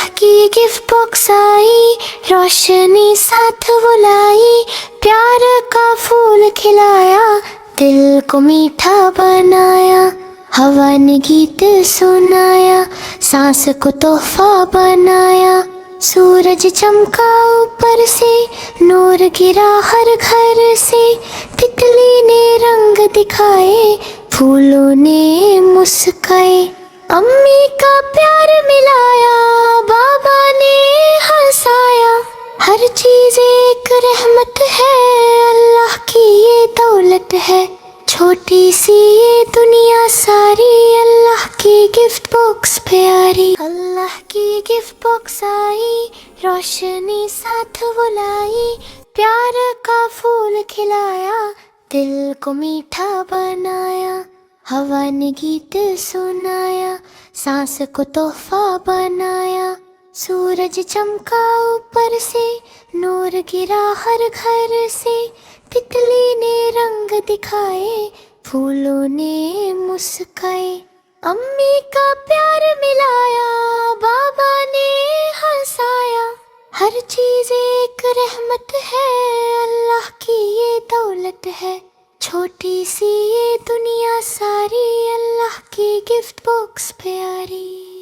اللہ کی gift box آئی، روشنی ساتھ وہ لائی، پیار کا پھول کھلایا، دل کو میٹھا بنایا، ہوا نے گیت سنایا، سانس کو تحفہ بنایا، سورج چمکا اوپر سے، نور گرا ہر گھر سے، تتلی نے رنگ دکھائے، پھولوں نے مسکائے، امی کا پیار ملایا، بابا نے ہنسایا، ہر چیز ایک رحمت ہے، اللہ کی یہ دولت ہے، چھوٹی سی یہ دنیا ساری، اللہ کی گفٹ باکس پیاری۔ اللہ کی گفٹ باکس آئی، روشنی ساتھ وہ لائی، پیار کا پھول کھلایا، دل کو میٹھا بنایا، ہوا نے گیت سنایا، سانس کو تحفہ بنایا، سورج چمکا اوپر سے، نور گرا ہر گھر سے، تتلی نے رنگ دکھائے، پھولوں نے مسکائے، امی کا پیار ملایا، بابا نے ہنسایا، ہر چیز ایک رحمت ہے، اللہ کی یہ دولت ہے، چھوٹی سی یہ دنیا ساری، اللہ کی گفٹ باکس پیاری۔